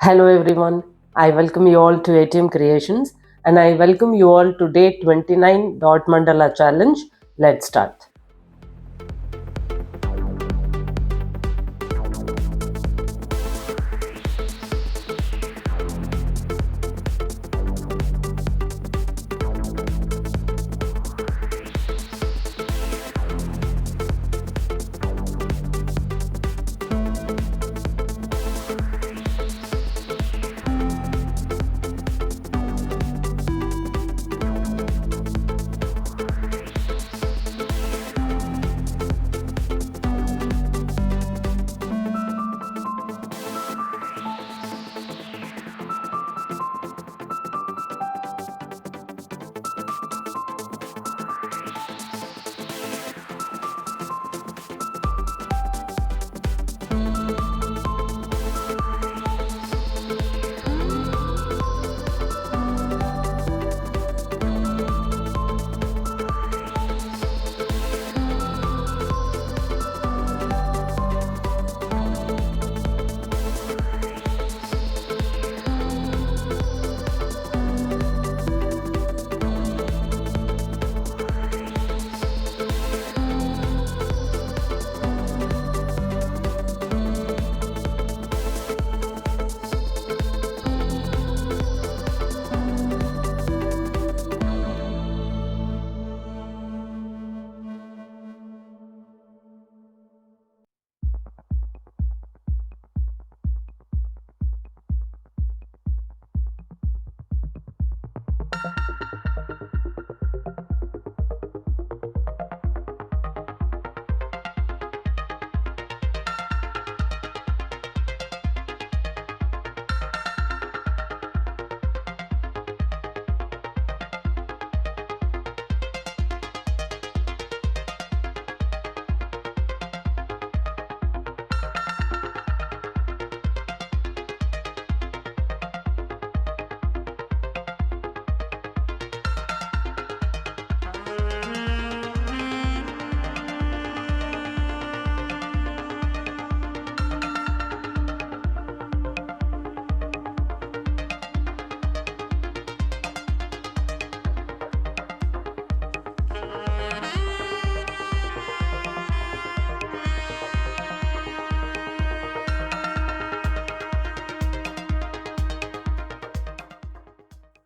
Hello everyone. I welcome you all to ATM Creations and I welcome you all to day 29 DOT Mandala challenge. Let's start.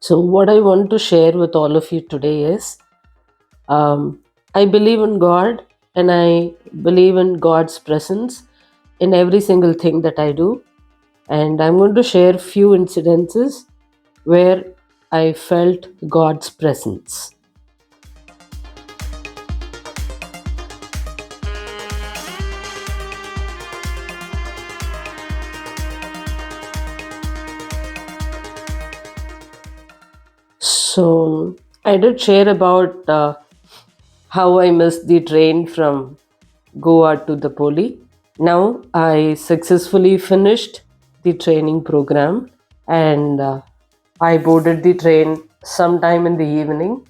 So, what I want to share with all of you today is I believe in God and I believe in God's presence in every single thing that I do. And I'm going to share few incidences where I felt God's presence. So, I did share about how I missed the train from Goa to the Poli. Now, I successfully finished the training program and I boarded the train sometime in the evening.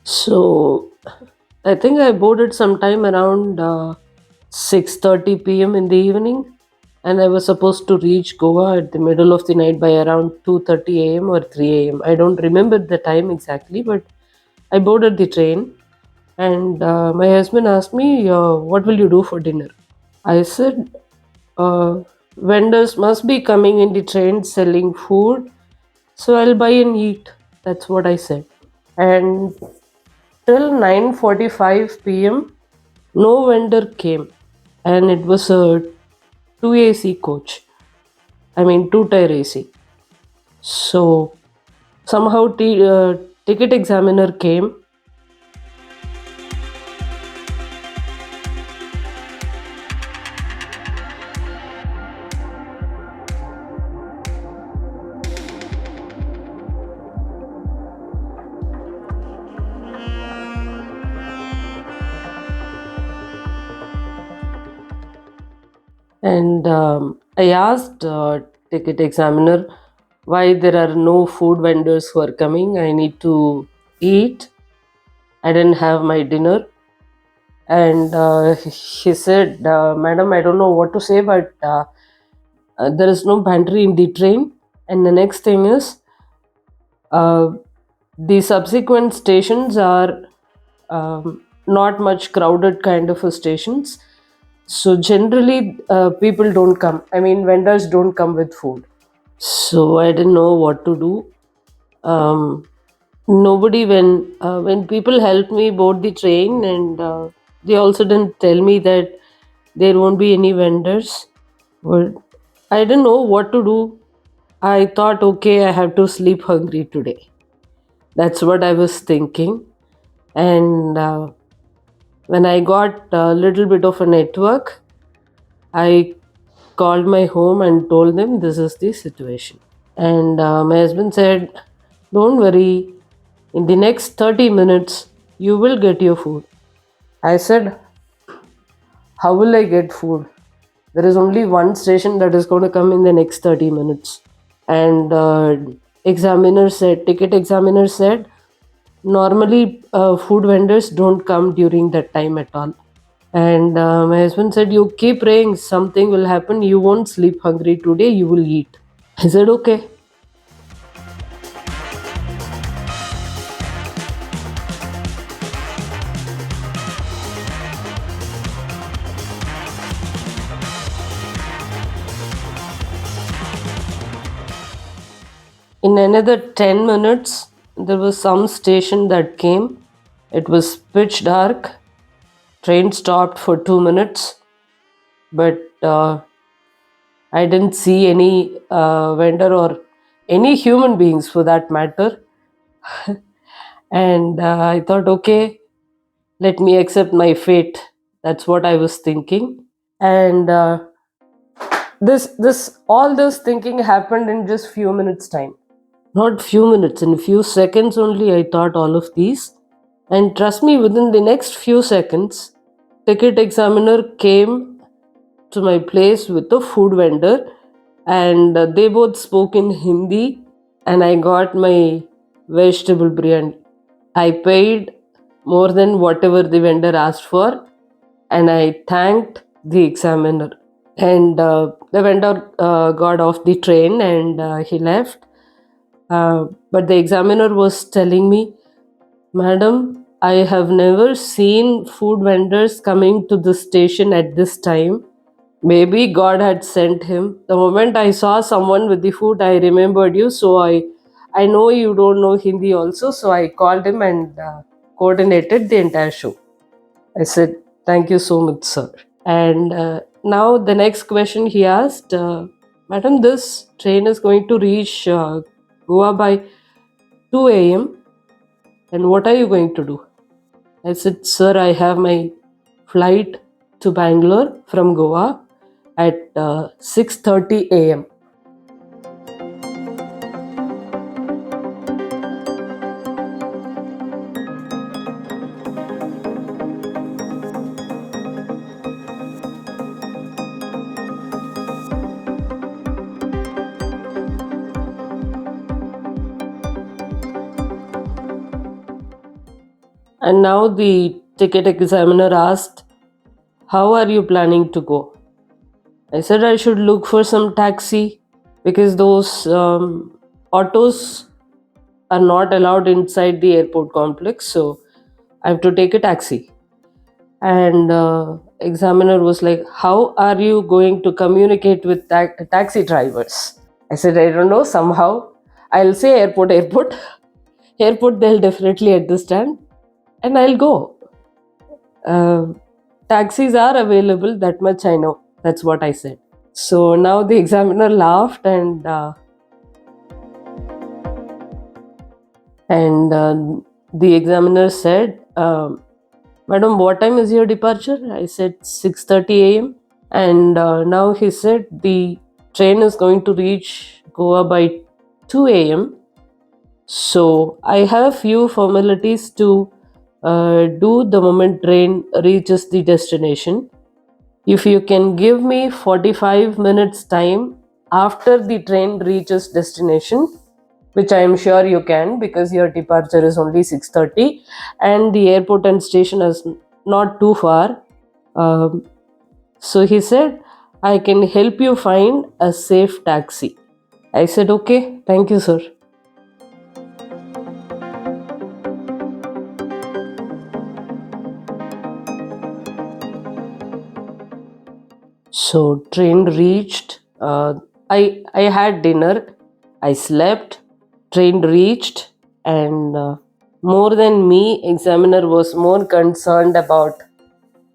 So, I think I boarded sometime around 6:30 p.m. in the evening, and I was supposed to reach Goa at the middle of the night by around 2:30 a.m. or 3 a.m. I don't remember the time exactly, but I boarded the train, and my husband asked me, "What will you do for dinner?" I said, "Vendors must be coming in the train selling food, so I'll buy and eat." That's what I said, and till 9:45 p.m. no vendor came, and it was a 2 AC coach. I mean 2-tier AC. So somehow ticket examiner came, and I asked ticket examiner why there are no food vendors who are coming. I need to eat. I didn't have my dinner. And he said, Madam, I don't know what to say, but there is no pantry in the train. And the next thing is, uh, the subsequent stations are not much crowded kind of a stations. So generally, people don't come. I mean, vendors don't come with food. So I didn't know what to do. Um, Nobody, when people helped me board the train, and they also didn't tell me that there won't be any vendors. But I didn't know what to do. I thought, okay, I have to sleep hungry today. That's what I was thinking. And when I got a little bit of a network, I called my home and told them this is the situation. And my husband said, don't worry, in the next 30 minutes, you will get your food. I said, how will I get food? There is only one station that is going to come in the next 30 minutes. And ticket examiner said, normally food vendors don't come during that time at all. And my husband said, you keep praying, something will happen. You won't sleep hungry today, you will eat. I said, okay. In another 10 minutes, there was some station that came. It was pitch dark. Train stopped for 2 minutes, but I didn't see any vendor or any human beings for that matter. And I thought, okay, let me accept my fate. That's what I was thinking. And all this thinking happened in just few minutes time. Not few minutes, in few seconds only I thought all of these. And trust me, within the next few seconds, ticket examiner came to my place with a food vendor, and they both spoke in Hindi, and I got my vegetable biryani. I paid more than whatever the vendor asked for, and I thanked the examiner. And the vendor got off the train, and he left. But the examiner was telling me, Madam, I have never seen food vendors coming to the station at this time. Maybe God had sent him. The moment I saw someone with the food, I remembered you. So I know you don't know Hindi also. So I called him and coordinated the entire show. I said, thank you so much, sir. And now the next question he asked, Madam, this train is going to reach Goa by 2 a.m. And what are you going to do? I said, sir, I have my flight to Bangalore from Goa at 6:30 a.m. And now the ticket examiner asked, how are you planning to go? I said I should look for some taxi because those autos are not allowed inside the airport complex. So I have to take a taxi. And examiner was like, how are you going to communicate with taxi drivers? I said, I don't know, somehow I'll say airport. Airport, they'll definitely understand, and I'll go. uh, Taxis are available, that much I know. That's what I said. So now the examiner laughed, and the examiner said, Madam, what time is your departure? I said 6:30 a.m. And now he said the train is going to reach Goa by 2 a.m. So I have few formalities to do the moment train reaches the destination. If you can give me 45 minutes time after the train reaches destination, which I am sure you can because your departure is only 6:30 and the airport and station not too far. Um, so he said, I can help you find a safe taxi. I said, okay, thank you, sir. So train reached. I had dinner. I slept. Train reached, and more than me, examiner was more concerned about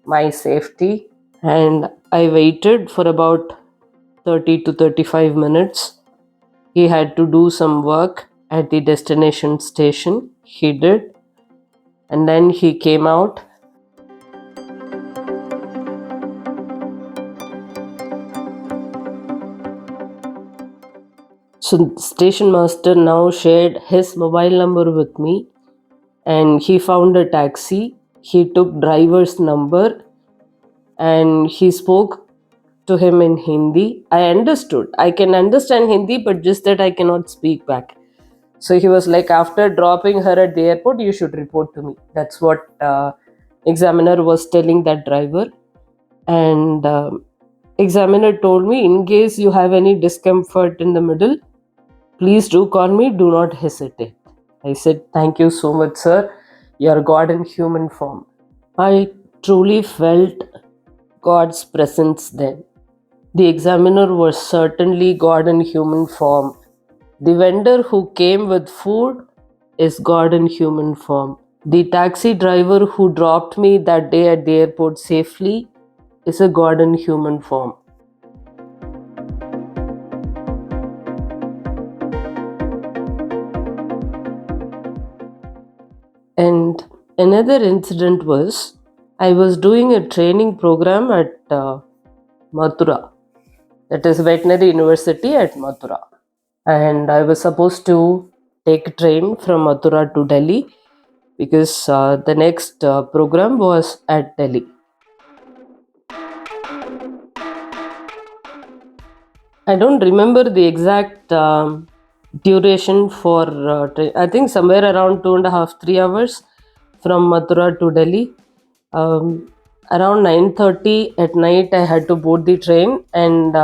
my safety. And I waited for about 30 to 35 minutes. He had to do some work at the destination station. He did, and then he came out. So station master now shared his mobile number with me, and he found a taxi. He took driver's number and he spoke to him in Hindi. I understood. I can understand Hindi, but just that I cannot speak back. So he was like, after dropping her at the airport, you should report to me. That's what examiner was telling that driver. And examiner told me, in case you have any discomfort in the middle, please do call me. Do not hesitate. I said, thank you so much, sir. You are God in human form. I truly felt God's presence then. The examiner was certainly God in human form. The vendor who came with food is God in human form. The taxi driver who dropped me that day at the airport safely is a God in human form. And another incident was, I was doing a training program at Mathura, that is Veterinary University at Mathura. And I was supposed to take a train from Mathura to Delhi because the next program was at Delhi. I don't remember the exact duration for I think somewhere around 2.5 3 hours from Mathura to Delhi. Around 9:30 at night, I had to board the train, and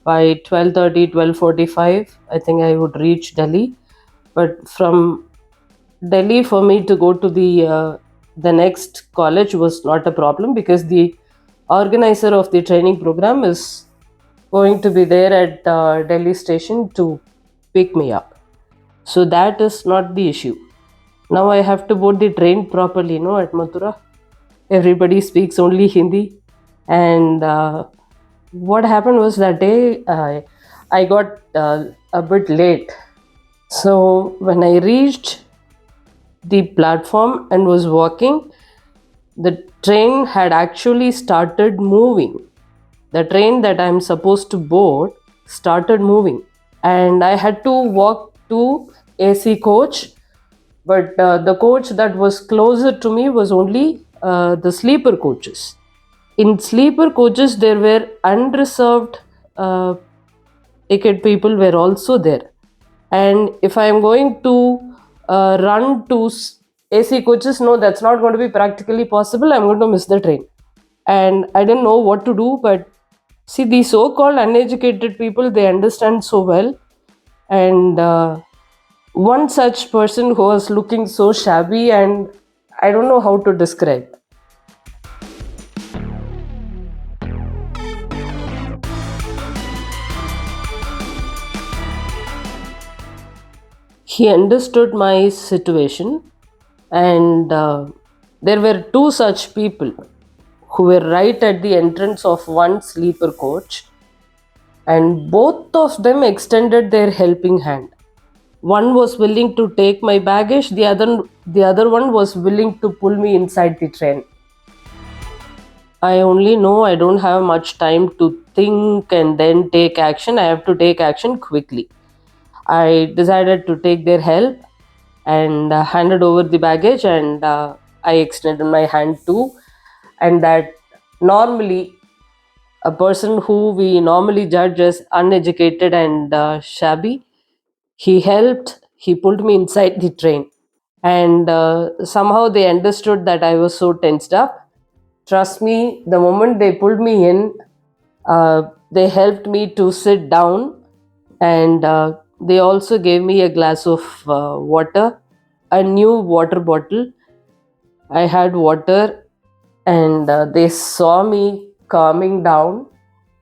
by 12:30 12:45, I think I would reach Delhi. But from Delhi, for me to go to the next college was not a problem because the organizer of the training program is going to be there at Delhi station to pick me up. So that is not the issue. Now I have to board the train properly, no, at Mathura. Everybody speaks only Hindi. And what happened was that day I got a bit late. So when I reached the platform and was walking, the train had actually started moving. The train that I'm supposed to board started moving, and I had to walk to AC coach. But the coach that was closer to me was only the sleeper coaches. In sleeper coaches, there were unreserved uh, ticket people were also there. And if I am going to run to AC coaches, no, that's not going to be practically possible. I'm going to miss the train. And I didn't know what to do. But see, the so called uneducated people, they understand so well. And one such person who was looking so shabby, and I don't know how to describe. He understood my situation, and there were two such people who were right at the entrance of one sleeper coach, and both of them extended their helping hand. One was willing to take my baggage, the other one was willing to pull me inside the train. I only know I don't have much time to think and then take action. I have to take action quickly. I decided to take their help and handed over the baggage, and I extended my hand too. And that normally a person who we normally judge as uneducated and shabby, he helped, he pulled me inside the train. And somehow they understood that I was so tensed up. Trust me, the moment they pulled me in, they helped me to sit down, and they also gave me a glass of water, a new water bottle. I had water, and they saw me calming down,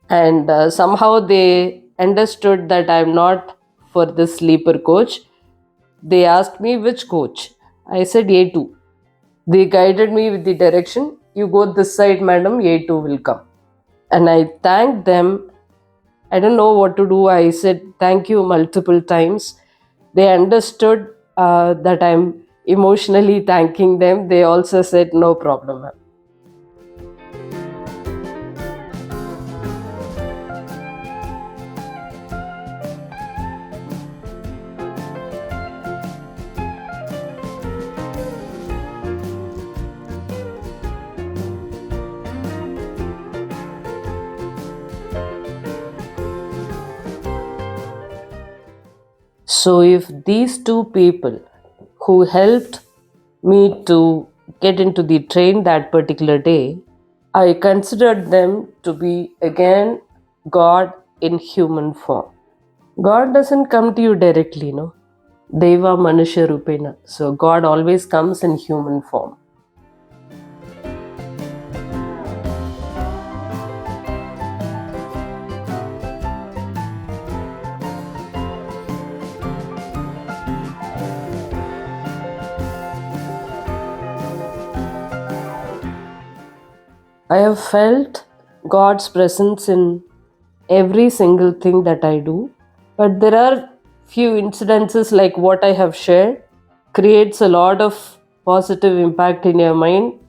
and somehow they understood that I'm not for this sleeper coach. They asked me which coach. I said A2. They guided me with the direction. You go this side, madam, A2 will come. And I thanked them. I don't know what to do. I said thank you multiple times. They understood that I'm emotionally thanking them. They also said no problem, ma'am. So, if these two people who helped me to get into the train that particular day, I considered them to be again God in human form. God doesn't come to you directly, no? Deva Manusha Rupena. So, God always comes in human form. I have felt God's presence in every single thing that I do. But there are few incidences like what I have shared creates a lot of positive impact in your mind,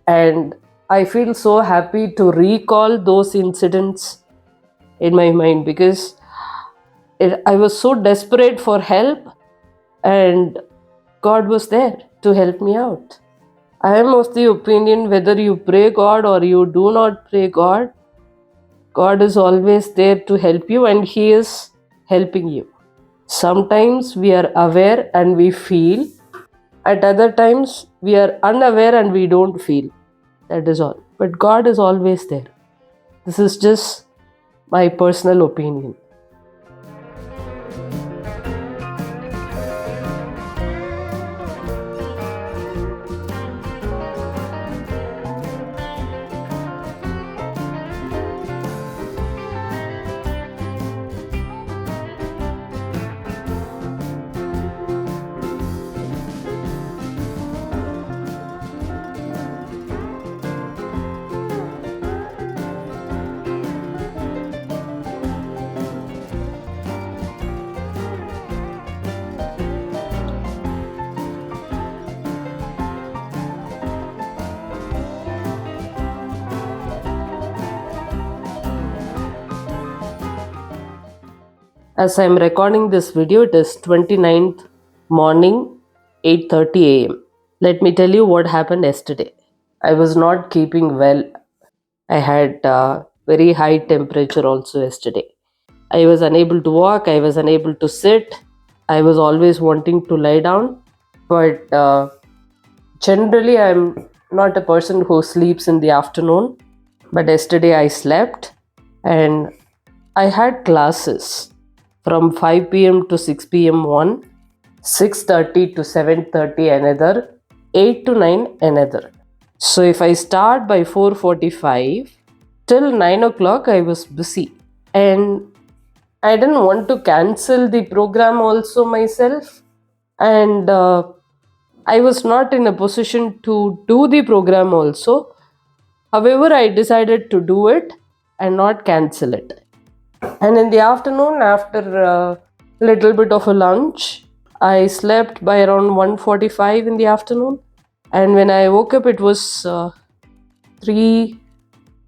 and I feel so happy to recall those incidents in my mind because I was so desperate for help, and God was there to help me out. I am of the opinion whether you pray God or you do not pray God, God is always there to help you and He is helping you. Sometimes we are aware and we feel, at other times we are unaware and we don't feel. That is all. But God is always there. This is just my personal opinion. As I am recording this video, it is 29th morning, 8:30 a.m. Let me tell you what happened yesterday. I was not keeping well. I had very high temperature also yesterday. I was unable to walk, I was unable to sit. I was always wanting to lie down. But generally, I'm not a person who sleeps in the afternoon. But yesterday I slept and I had classes from 5 p.m. to 6 p.m. one, 6:30 to 7:30 another, 8 to 9 another. So if I start by 4:45 till 9 o'clock, I was busy. And I didn't want to cancel the program also myself. And I was not in a position to do the program also. However, I decided to do it and not cancel it. And in the afternoon, after a little bit of a lunch, I slept by around 1:45 in the afternoon. And when I woke up, it was 3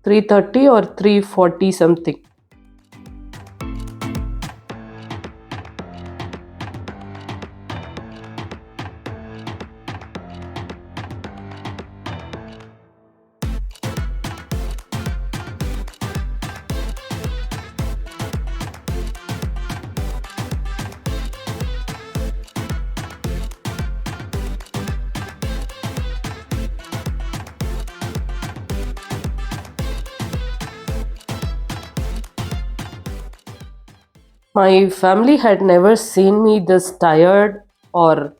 3:30 or 3:40 something. My family had never seen me this tired or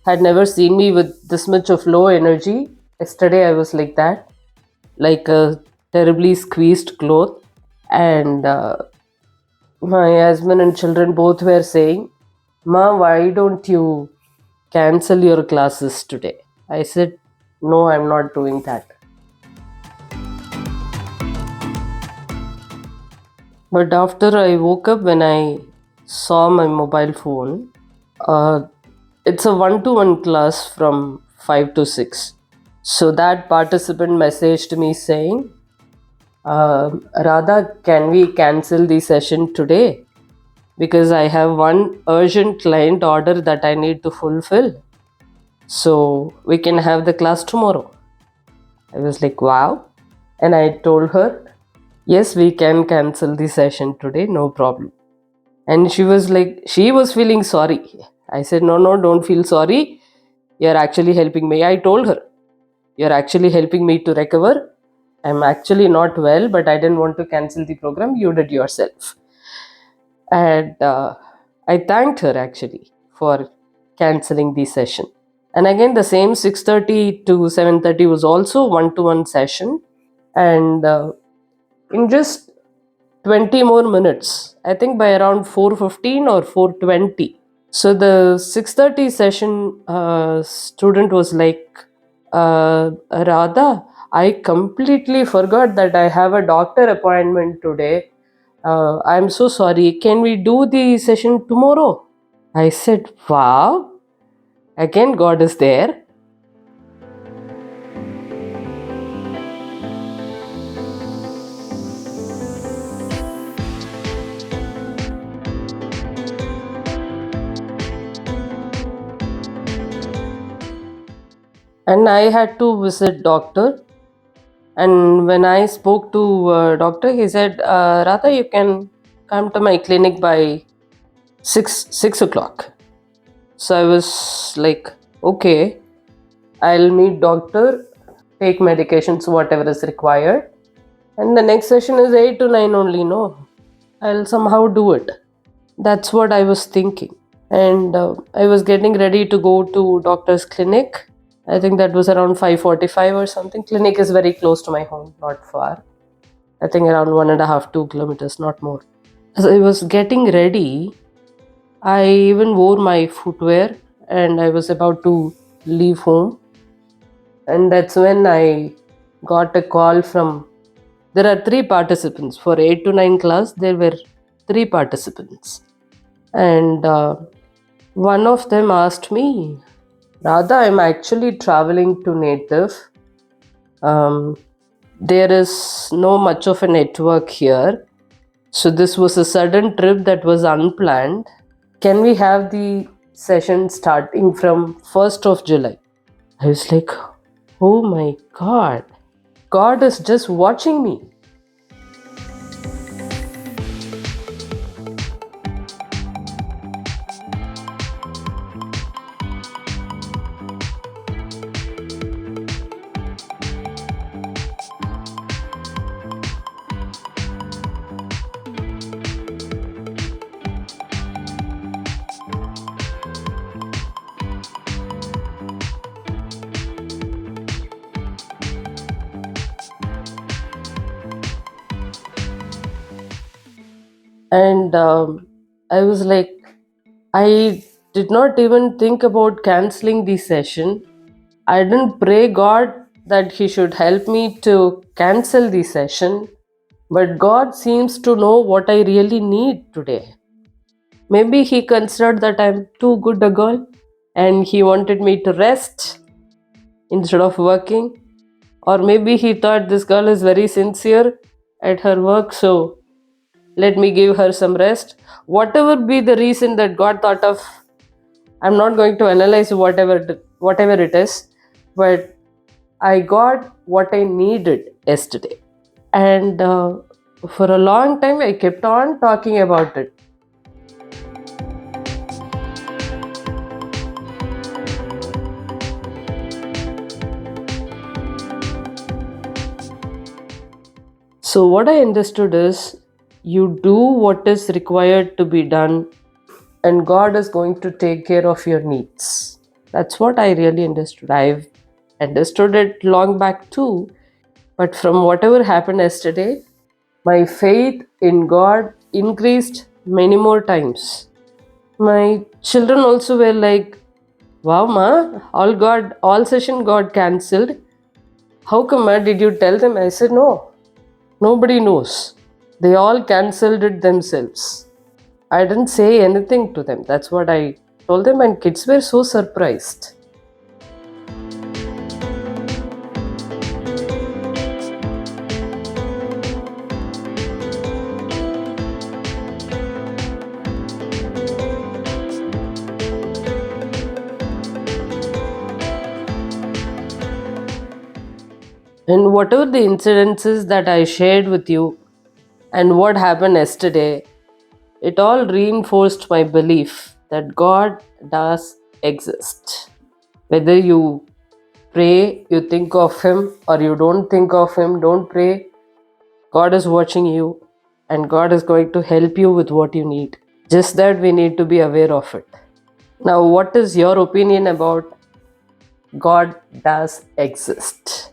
had never seen me with this much of low energy. Yesterday I was like that, like a terribly squeezed cloth. And my husband and children both were saying, Ma, why don't you cancel your classes today? I said, no, I'm not doing that. But after I woke up, when I saw my mobile phone, uh, it's a one-to-one class from 5 to 6. So that participant messaged me saying, Radha, can we cancel the session today? Because I have one urgent client order that I need to fulfill. So we can have the class tomorrow. I was like, wow. And I told her, yes, we can cancel the session today, no problem. And she was like, she was feeling sorry. I said, no, no, don't feel sorry. You're actually helping me. I told her, you're actually helping me to recover. I'm actually not well, but I didn't want to cancel the program. You did yourself. And I thanked her actually for canceling the session. And again, the same 6:30 to 7:30 was also one-to-one session. And in just 20 more minutes, I think by around 4:15 or 4:20. So the 6:30 session student was like, Radha, I completely forgot that I have a doctor appointment today. I'm so sorry. Can we do the session tomorrow? I said, wow. Again, God is there. And I had to visit doctor. And when I spoke to doctor, he said, Radha, you can come to my clinic by 6 o'clock. So I was like, okay, I'll meet doctor, take medications, whatever is required. And the next session is 8 to 9 only, no? I'll somehow do it. That's what I was thinking. And I was getting ready to go to doctor's clinic. I think that was around 5:45 or something. Clinic is very close to my home, not far. I think around 1.5, 2 kilometers, not more. As I was getting ready, I even wore my footwear and I was about to leave home. And that's when I got a call from. There are three participants. For 8 to 9 class, there were three participants. And one of them asked me, Radha, I'm actually traveling to native. Um, there is no much of a network here. So this was a sudden trip that was unplanned. Can we have the session starting from 1st of July? I was like, oh my God. God is just watching me. And I was like, I did not even think about canceling the session. I didn't pray God that He should help me to cancel the session, but God seems to know what I really need today. Maybe He considered that I'm too good a girl and He wanted me to rest instead of working. Or maybe He thought this girl is very sincere at her work, so let me give her some rest. Whatever be the reason that God thought of, I'm not going to analyze whatever it is, but I got what I needed yesterday. And for a long time, I kept on talking about it. So, what I understood is you do what is required to be done, and God is going to take care of your needs. That's what I really understood. I've understood it long back too, but from whatever happened yesterday, my faith in God increased many more times. My children also were like, "Wow, ma, all session got cancelled. How come, ma? Did you tell them?" I said, "No, nobody knows. They all cancelled it themselves. I didn't say anything to them." That's what I told them, and kids were so surprised. And whatever the incidences that I shared with you and what happened yesterday, it all reinforced my belief that God does exist. Whether you pray, you think of Him, or you don't think of Him, don't pray. God is watching you, and God is going to help you with what you need. Just that we need to be aware of it. Now, what is your opinion about God does exist?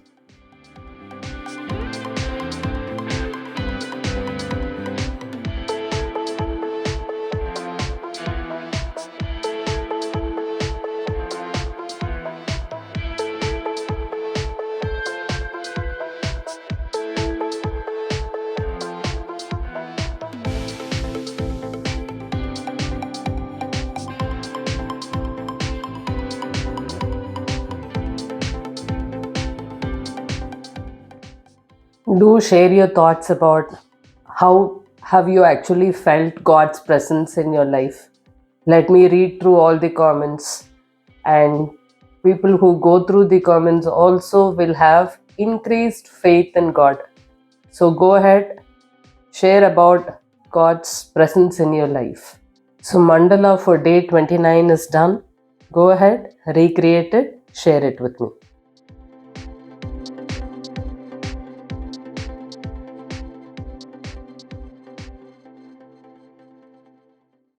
Do share your thoughts about how have you actually felt God's presence in your life. Let me read through all the comments, and people who go through the comments also will have increased faith in God. So go ahead, share about God's presence in your life. So mandala for day 29 is done. Go ahead, recreate it, share it with me.